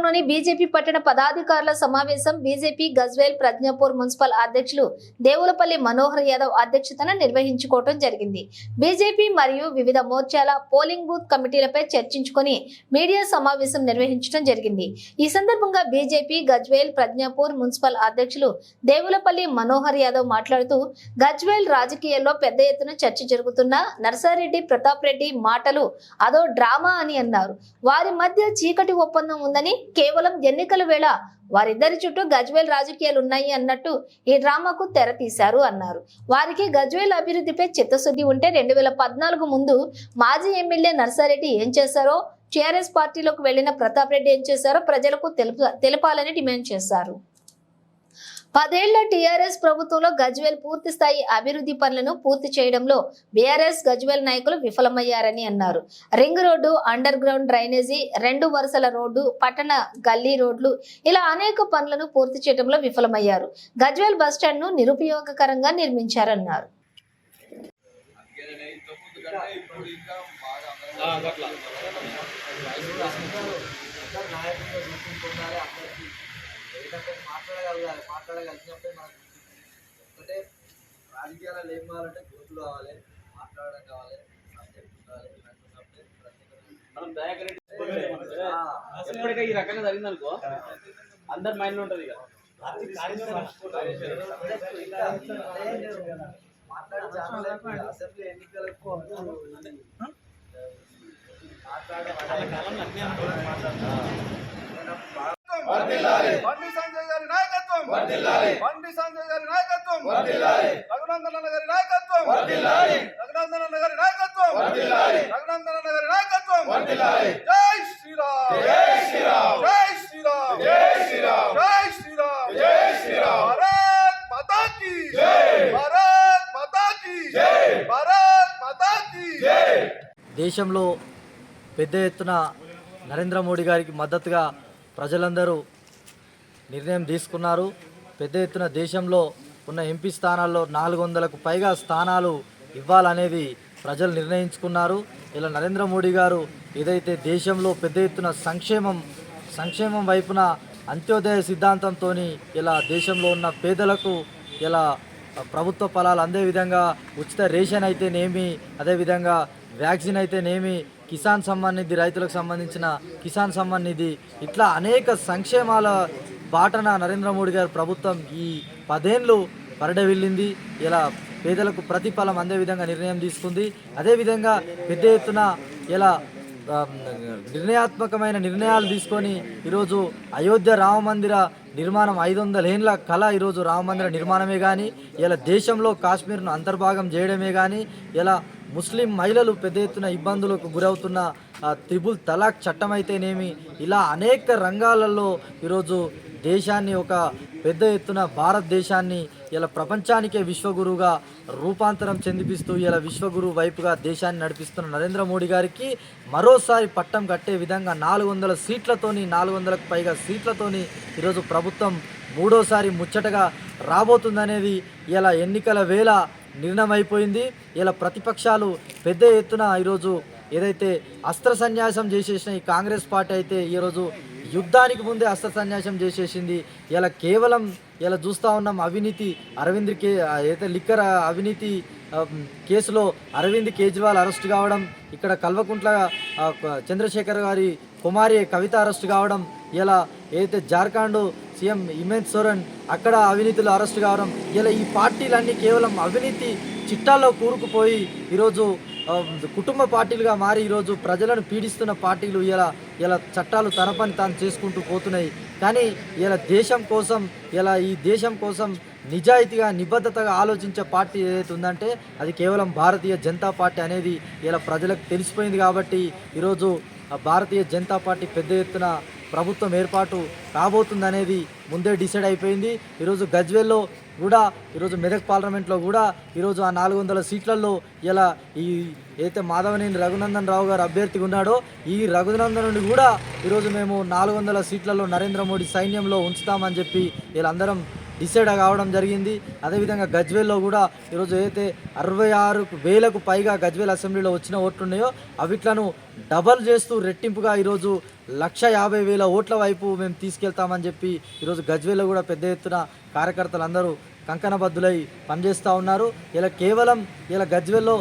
నగరంలోని బీజేపీ పట్టణ పదాధికారుల సమావేశం బీజేపీ గజ్వేల్ ప్రజ్ఞాపూర్ మున్సిపల్ అధ్యక్షులు దేవులపల్లి మనోహర్ యాదవ్ అధ్యక్షతన నిర్వహించుకోవడం జరిగింది. బీజేపీ మరియు వివిధ మోర్చాల పోలింగ్ బూత్ కమిటీలపై చర్చించుకొని మీడియా సమావేశం నిర్వహించడం జరిగింది. ఈ సందర్భంగా బీజేపీ గజ్వేల్ ప్రజ్ఞాపూర్ మున్సిపల్ అధ్యక్షులు దేవులపల్లి మనోహర్ యాదవ్ మాట్లాడుతూ గజ్వేల్ రాజకీయాల్లో పెద్ద ఎత్తున చర్చ జరుగుతున్న నర్సారెడ్డి ప్రతాప్ రెడ్డి మాటలు అదో డ్రామా అని అన్నారు. వారి మధ్య చీకటి ఒప్పందం ఉందని, కేవలం ఎన్నికల వేళ వారిద్దరి చుట్టూ గజ్వేల్ రాజకీయాలు ఉన్నాయి అన్నట్టు ఈ డ్రామాకు తెర తీశారు అన్నారు. వారికి గజ్వేల్ అభివృద్ధిపై చిత్తశుద్ధి ఉంటే 2014 ముందు మాజీ ఎమ్మెల్యే నర్సారెడ్డి ఏం చేశారో, టీఆర్ఎస్ పార్టీలోకి వెళ్లిన ప్రతాప్ రెడ్డి ఏం చేశారో ప్రజలకు తెలపాలని డిమాండ్ చేశారు. 10 ఏళ్ల టీఆర్ఎస్ ప్రభుత్వంలో గజ్వేల్ పూర్తి స్థాయి అభివృద్ధి పనులను పూర్తి చేయడంలో బీఆర్ఎస్ గజ్వేల్ నాయకులు విఫలమయ్యారని అన్నారు. Ring road, under ground drainage, 2 వరుసల రోడ్డు, పట్టణ గల్లీ రోడ్లు ఇలా అనేక పనులను పూర్తి చేయడంలో విఫలమయ్యారు. గజ్వేల్ బస్టాండ్ ను నిరుపయోగకరంగా నిర్మించారన్నారు. మాట్లాడగలిగినప్పుడే మనకు అంటే రాజకీయాలు ఏం కావాలంటే గ్రూపులు కావాలి, మాట్లాడడం కావాలి, ఎప్పటికీ ఈ రకంగా జరిగిందనుకో అందరి మైండ్ లో ఉంటది కదా. అసెంబ్లీ ఎన్నికలకు బండి సంజయ్ గారి నాయకత్వం, బండి సంజయ్ గారి నాయకత్వం, రఘునందన్ అన్న గారి నాయకత్వం, రఘునందన్ అన్న గారి నాయకత్వం, రఘునందన్ అన్న గారి నాయకత్వం. జై శ్రీరామ్, జై శ్రీరామ్, జై శ్రీరామ్, జై శ్రీరామ్, జై శ్రీరామ్, జై శ్రీరామ్. భారత్ మాతా కీ జై, భారత్ మాతా కీ జై, భారత్ మాతా కీ జై. దేశంలో పెద్ద ఎత్తున నరేంద్ర మోడీ గారికి మద్దతుగా ప్రజలందరూ నిర్ణయం తీసుకున్నారు. పెద్ద ఎత్తున దేశంలో ఉన్న ఎంపీ స్థానాల్లో 400కు పైగా స్థానాలు ఇవ్వాలనేది ప్రజలు నిర్ణయించుకున్నారు. ఇలా నరేంద్ర మోడీ గారు ఏదైతే దేశంలో పెద్ద ఎత్తున సంక్షేమం వైపున అంత్యోదయ సిద్ధాంతంతో ఇలా దేశంలో ఉన్న పేదలకు ఇలా ప్రభుత్వ ఫలాలు అందే విధంగా ఉచిత రేషన్ అయితేనేమి, అదేవిధంగా వ్యాక్సిన్ అయితేనేమి, కిసాన్ సమ్మాన్ నిధి, రైతులకు సంబంధించిన కిసాన్ సమ్మాన్ నిధి, ఇట్లా అనేక సంక్షేమాల బాటన నరేంద్ర మోడీ గారి ప్రభుత్వం ఈ 10 ఏళ్ళు పరిడవిల్లింది. ఇలా పేదలకు ప్రతిఫలం అందే విధంగా నిర్ణయం తీసుకుంది. అదేవిధంగా పెద్ద ఎత్తున ఇలా నిర్ణయాత్మకమైన నిర్ణయాలు తీసుకొని ఈరోజు అయోధ్య రామమందిర నిర్మాణం 500 ఏళ్ళ కళ ఈరోజు రామమందిర నిర్మాణమే కానీ, ఇలా దేశంలో కాశ్మీర్ను అంతర్భాగం చేయడమే కానీ, ఇలా ముస్లిం మహిళలు పెద్ద ఎత్తున ఇబ్బందులకు గురవుతున్న త్రిబుల్ తలాక్ చట్టం అయితేనేమి, ఇలా అనేక రంగాలలో ఈరోజు దేశాన్ని ఒక పెద్ద ఎత్తున భారతదేశాన్ని ఇలా ప్రపంచానికే విశ్వగురువుగా రూపాంతరం చెందిపిస్తూ ఇలా విశ్వగురు వైపుగా దేశాన్ని నడిపిస్తున్న నరేంద్ర మోడీ గారికి మరోసారి పట్టం కట్టే విధంగా 400 సీట్లతోని, 400కు పైగా సీట్లతోని ఈరోజు ప్రభుత్వం మూడోసారి ముచ్చటగా రాబోతుందనేది ఇలా ఎన్నికల వేళ నిర్ణయమైపోయింది. ఇలా ప్రతిపక్షాలు పెద్ద ఎత్తున ఈరోజు ఏదైతే అస్త్ర సన్యాసం చేసేసిన ఈ కాంగ్రెస్ పార్టీ అయితే ఈరోజు యుద్ధానికి ముందే అస్త్ర సన్యాసం చేసేసింది. ఇలా కేవలం ఇలా చూస్తూ ఉన్నాం అవినీతి ఏదైతే లిక్కర్ అవినీతి కేసులో అరవింద్ కేజ్రీవాల్ అరెస్ట్ కావడం, ఇక్కడ కల్వకుంట్ల చంద్రశేఖర్ గారి కుమారి కవిత అరెస్ట్ కావడం, ఇలా ఏదైతే జార్ఖండ్ సీఎం హిమంత్ సోరెన్ అక్కడ అవినీతిలో అరెస్ట్ కావడం, ఇలా ఈ పార్టీలన్నీ కేవలం అవినీతి చిట్టాల్లో కూరుకుపోయి ఈరోజు కుటుంబ పార్టీలుగా మారి ఈరోజు ప్రజలను పీడిస్తున్న పార్టీలు ఇలా చట్టాలు తన పని తాను చేసుకుంటూ పోతున్నాయి. కానీ ఇలా ఈ దేశం కోసం నిజాయితీగా నిబద్ధతగా ఆలోచించే పార్టీ ఏదైతే ఉందంటే అది కేవలం భారతీయ జనతా పార్టీ అనేది ఇలా ప్రజలకు తెలిసిపోయింది. కాబట్టి ఈరోజు భారతీయ జనతా పార్టీ పెద్ద ఎత్తున ప్రభుత్వం ఏర్పాటు కాబోతుందనేది ముందే డిసైడ్ అయిపోయింది. ఈరోజు గజ్వేల్లో కూడా, ఈరోజు మెదక్ పార్లమెంట్లో కూడా ఈరోజు ఆ 400 సీట్లలో ఇలా ఈ ఏదైతే మాధవనేని రఘునందన్ రావు గారు అభ్యర్థిగా ఉన్నాడో ఈ రఘునందనుని కూడా ఈరోజు మేము 400 సీట్లలో నరేంద్ర మోడీ సైన్యంలో ఉంచుతామని చెప్పి వీళ్ళందరం డిసైడ్ కావడం జరిగింది. అదేవిధంగా గజ్వేల్లో కూడా ఈరోజు ఏదైతే 66,000కు పైగా గజ్వేల్ అసెంబ్లీలో వచ్చిన ఓట్లు ఉన్నాయో అవిట్లను డబల్ చేస్తూ రెట్టింపుగా ఈరోజు 150,000 ఓట్ల వైపు మేము తీసుకెళ్తామని చెప్పి ఈరోజు గజ్వేల్లో కూడా పెద్ద ఎత్తున కార్యకర్తలందరూ కంకణబద్దులై పనిచేస్తూ ఉన్నారు. ఇలా గజ్వేల్లో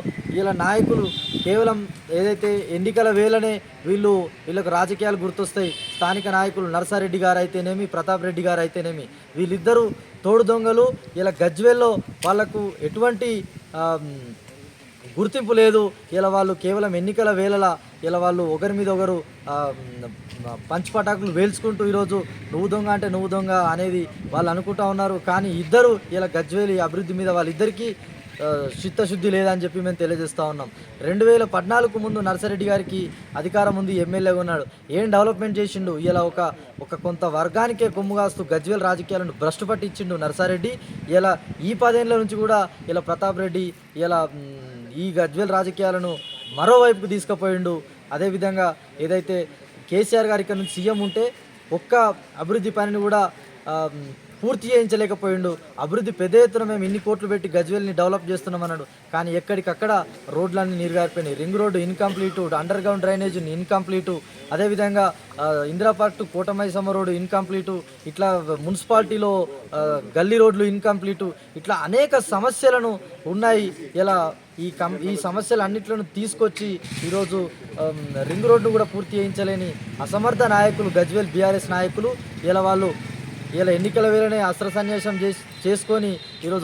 నాయకులు కేవలం ఏదైతే ఎన్నికల వేళనే వీళ్ళకు రాజకీయాలు గుర్తొస్తాయి. స్థానిక నాయకులు నర్సారెడ్డి గారు అయితేనేమి, ప్రతాప్ రెడ్డి గారు అయితేనేమి, వీళ్ళిద్దరూ తోడు దొంగలు. ఇలా గజ్వేల్లో వాళ్లకు ఎటువంటి గుర్తింపు లేదు. ఇలా వాళ్ళు కేవలం ఎన్నికల వేళలా వాళ్ళు ఒకరి మీద ఒకరు పంచిపటాకులు వేల్చుకుంటూ ఈరోజు నువ్వు దొంగ అంటే నువ్వు దొంగ అనేది వాళ్ళు అనుకుంటా ఉన్నారు. కానీ ఇద్దరు ఇలా గజ్వేలి అభివృద్ధి మీద వాళ్ళిద్దరికీ చిత్తశుద్ధి లేదని చెప్పి మేము తెలియజేస్తూ ఉన్నాం. 2014 ముందు నర్సారెడ్డి గారికి అధికారం ఉంది, ఎమ్మెల్యేగా ఉన్నాడు. ఏం డెవలప్మెంట్ చేసిండు? ఇలా ఒక కొంత వర్గానికే కొమ్ము కాస్తూ గజ్వేల్ రాజకీయాలను భ్రష్టు పట్టించిండు నర్సారెడ్డి. ఇలా ఈ 10 ఏళ్ళ నుంచి కూడా ఇలా ప్రతాప్ రెడ్డి ఈ గజ్వేల్ రాజకీయాలను మరోవైపుకు తీసుకుపోయిండు. అదేవిధంగా ఏదైతే కేసీఆర్ గారి ఇక్కడ నుంచి సీఎం ఉంటే ఒక్క అభివృద్ధి పనిని కూడా పూర్తి చేయించలేకపోయిండు. అభివృద్ధి పెద్ద ఎత్తున మేము ఇన్ని కోట్లు పెట్టి గజ్వేల్ని డెవలప్ చేస్తున్నామన్నాడు. కానీ ఎక్కడికక్కడ రోడ్లన్నీ నీరుగారిపోయినాయి. Ring road incomplete, underground drainage incomplete, అదేవిధంగా Indira park to Kotamaisamma road incomplete, ఇట్లా మున్సిపాలిటీలో గల్లీ రోడ్లు ఇన్కంప్లీటు, ఇట్లా అనేక సమస్యలను ఉన్నాయి. ఇలా ఈ సమస్యలన్నిట్లను తీసుకొచ్చి ఈరోజు రింగ్ రోడ్డు కూడా పూర్తి చేయించలేని అసమర్థ నాయకులు గజ్వేల్ బీఆర్ఎస్ నాయకులు. ఇలా ఎన్నికల వేళనే అస్త్ర సన్యాసం చేసుకొని ఈరోజు